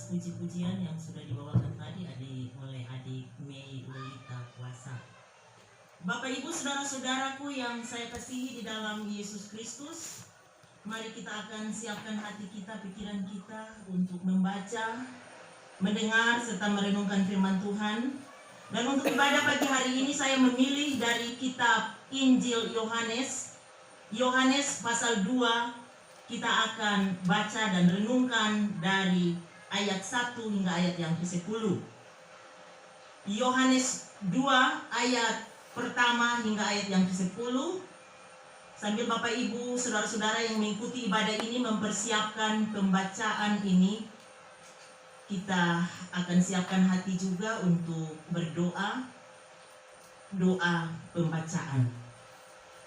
atas puji-pujian yang sudah dibawakan tadi oleh adik Mei Lolita Kuasa. Bapak Ibu saudara-saudaraku yang saya kasihi di dalam Yesus Kristus, mari kita akan siapkan hati kita, pikiran kita untuk membaca, mendengar serta merenungkan firman Tuhan. Dan untuk ibadah pagi hari ini saya memilih dari kitab Injil Yohanes pasal 2. Kita akan baca dan renungkan dari ayat 1 hingga ayat yang ke-10. Yohanes 2 ayat pertama hingga ayat yang ke-10. Sambil Bapak Ibu, saudara-saudara yang mengikuti ibadah ini mempersiapkan pembacaan ini, kita akan siapkan hati juga untuk berdoa, doa pembacaan.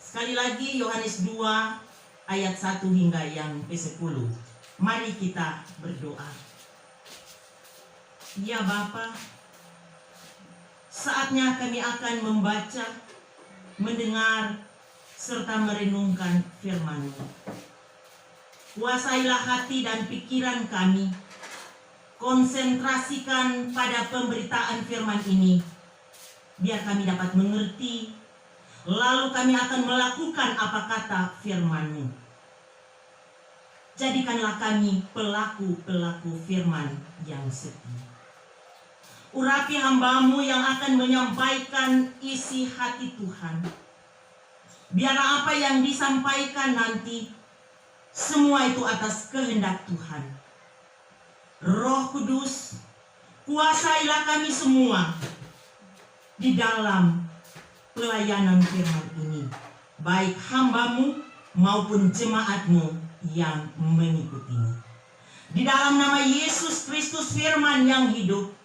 Sekali lagi Yohanes 2 ayat 1 hingga yang ke-10. Mari kita berdoa. Ya Bapa, saatnya kami akan membaca, mendengar, serta merenungkan firman-Mu. Kuasailah hati dan pikiran kami. Konsentrasikan pada pemberitaan firman ini, biar kami dapat mengerti, lalu kami akan melakukan apa kata firman-Mu. Jadikanlah kami pelaku-pelaku firman yang setia. Urapi hamba-Mu yang akan menyampaikan isi hati Tuhan. Biarlah apa yang disampaikan nanti, semua itu atas kehendak Tuhan. Roh Kudus, kuasailah kami semua di dalam pelayanan firman ini, baik hamba-Mu maupun jemaat-Mu yang mengikutinya. Di dalam nama Yesus Kristus firman yang hidup,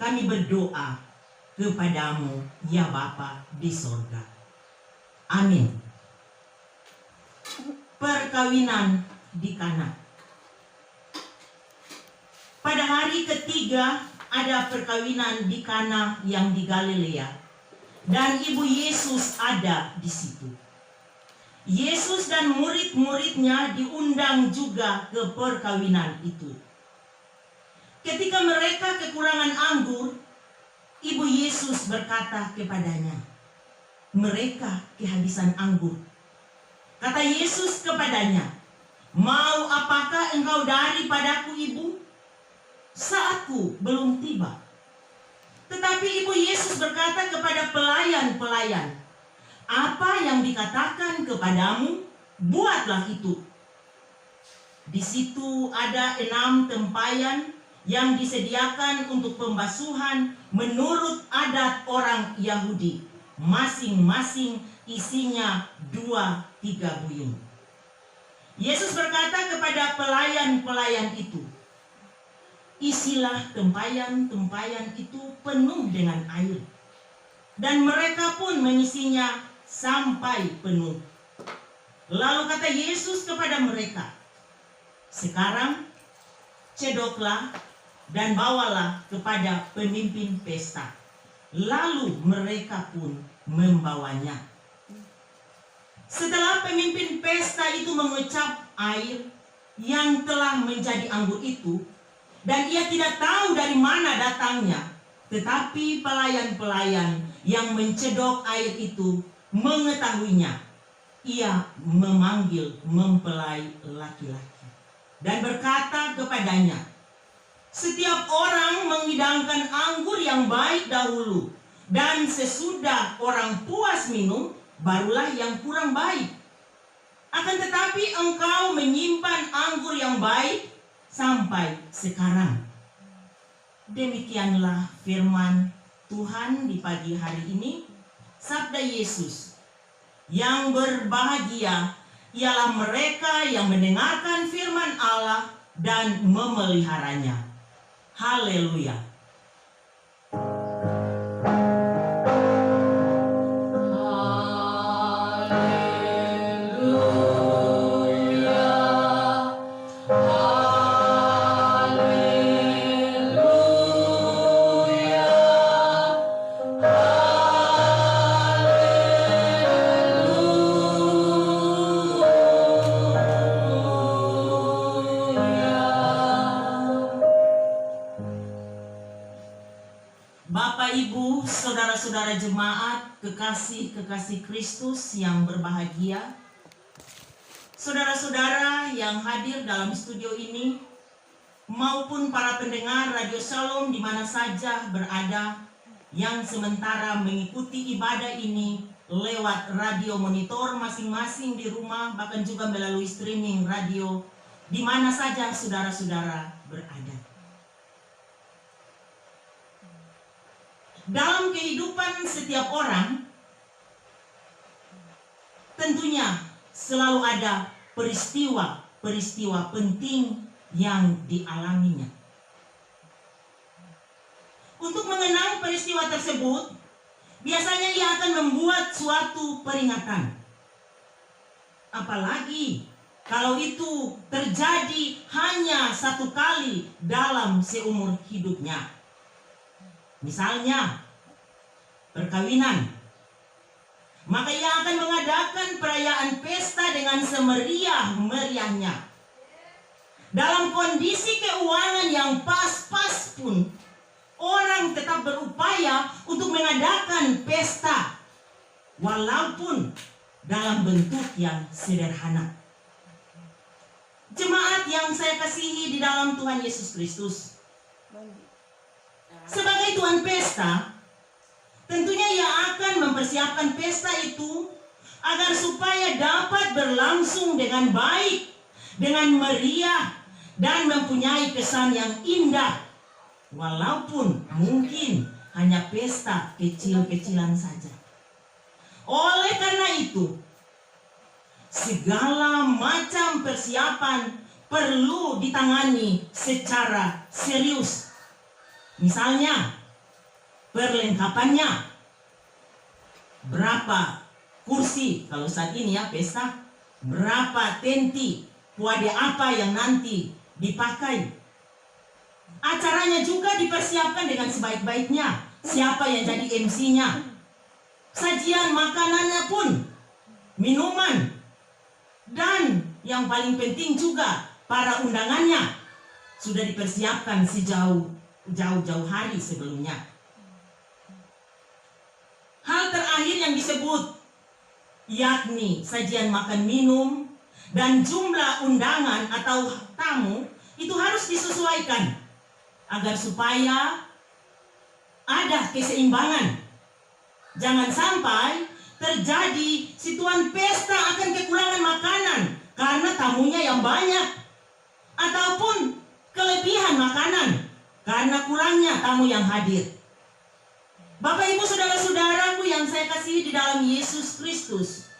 kami berdoa kepadamu ya Bapa di sorga. Amin. Perkawinan di Kana. Pada hari ketiga ada perkawinan di Kana yang di Galilea. Dan ibu Yesus ada di situ. Yesus dan murid-muridnya diundang juga ke perkawinan itu. Ketika mereka kekurangan anggur, ibu Yesus berkata kepadanya, mereka kehabisan anggur. Kata Yesus kepadanya, mau apakah engkau daripadaku ibu? Saatku belum tiba. Tetapi ibu Yesus berkata kepada pelayan-pelayan, apa yang dikatakan kepadamu, buatlah itu. Di situ ada 6 tempayan yang disediakan untuk pembasuhan menurut adat orang Yahudi. Masing-masing isinya 2-3 buyung. Yesus berkata kepada pelayan-pelayan itu, isilah tempayan-tempayan itu penuh dengan air. Dan mereka pun mengisinya sampai penuh. Lalu kata Yesus kepada mereka, sekarang cedoklah dan bawalah kepada pemimpin pesta. Lalu mereka pun membawanya. Setelah pemimpin pesta itu mengecap air yang telah menjadi anggur itu, dan ia tidak tahu dari mana datangnya, tetapi pelayan-pelayan yang mencedok air itu mengetahuinya. Ia memanggil mempelai laki-laki dan berkata kepadanya, setiap orang menghidangkan anggur yang baik dahulu, dan sesudah orang puas minum, barulah yang kurang baik. Akan tetapi engkau menyimpan anggur yang baik sampai sekarang. Demikianlah firman Tuhan di pagi hari ini. Sabda Yesus, yang berbahagia ialah mereka yang mendengarkan firman Allah dan memeliharanya. Haleluya. kekasih-kekasih Kristus yang berbahagia, saudara-saudara yang hadir dalam studio ini, maupun para pendengar Radio Shalom di mana saja berada, yang sementara mengikuti ibadah ini lewat radio monitor masing-masing di rumah, bahkan juga melalui streaming radio, di mana saja saudara-saudara berada. Dalam kehidupan setiap orang, tentunya selalu ada peristiwa-peristiwa penting yang dialaminya. Untuk mengenang peristiwa tersebut, biasanya ia akan membuat suatu peringatan. Apalagi kalau itu terjadi hanya satu kali dalam seumur hidupnya. Misalnya, perkawinan. Maka ia akan mengadakan perayaan pesta dengan semeriah-meriahnya. Dalam kondisi keuangan yang pas-pas pun, orang tetap berupaya untuk mengadakan pesta, walaupun dalam bentuk yang sederhana. Jemaat yang saya kasihi di dalam Tuhan Yesus Kristus, sebagai tuan pesta, tentunya ia akan mempersiapkan pesta itu agar supaya dapat berlangsung dengan baik, dengan meriah, dan mempunyai kesan yang indah, walaupun mungkin hanya pesta kecil-kecilan saja. Oleh karena itu, segala macam persiapan perlu ditangani secara serius. Misalnya, perlengkapannya, berapa kursi kalau saat ini ya pesta, berapa tenti, wadah apa yang nanti dipakai. Acaranya juga dipersiapkan dengan sebaik-baiknya. Siapa yang jadi MC-nya, sajian makanannya pun, minuman, dan yang paling penting juga para undangannya sudah dipersiapkan jauh-jauh hari sebelumnya. Hal terakhir yang disebut yakni sajian makan minum dan jumlah undangan atau tamu itu harus disesuaikan agar supaya ada keseimbangan. Jangan sampai terjadi si tuan pesta akan kekurangan makanan karena tamunya yang banyak, ataupun kelebihan makanan karena kurangnya tamu yang hadir. Bapak Ibu saudara-saudaraku yang saya kasihi di dalam Yesus Kristus,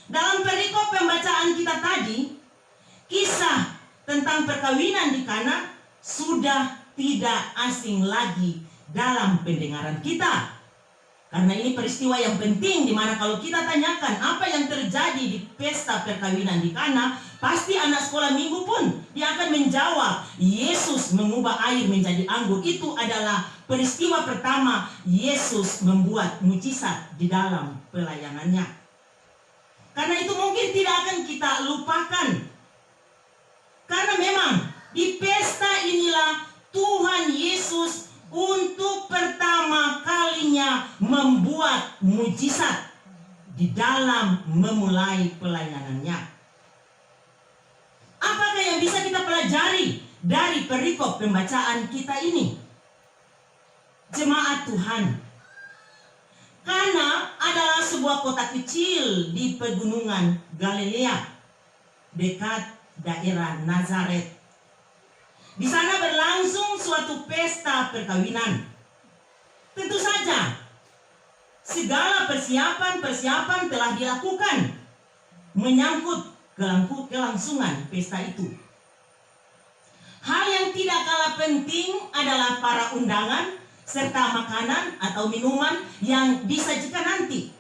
dalam perikop pembacaan kita tadi, kisah tentang perkawinan di Kana sudah tidak asing lagi dalam pendengaran kita. Karena ini peristiwa yang penting, di mana kalau kita tanyakan apa yang terjadi di pesta perkawinan di Kana, pasti anak sekolah minggu pun dia akan menjawab, Yesus mengubah air menjadi anggur. Itu adalah peristiwa pertama Yesus membuat mujizat di dalam pelayanannya. Karena itu mungkin tidak akan kita lupakan. Karena memang di pesta inilah Tuhan Yesus untuk pertama kalinya membuat mujizat di dalam memulai pelayanannya. Apakah yang bisa kita pelajari dari perikop pembacaan kita ini? Jemaat Tuhan, Kana adalah sebuah kota kecil di pegunungan Galilea, dekat daerah Nazaret. Di sana berlangsung suatu pesta perkawinan. Tentu saja, segala persiapan telah dilakukan menyangkut kelangsungan pesta itu. Hal yang tidak kalah penting adalah para undangan serta makanan atau minuman yang disajikan nanti.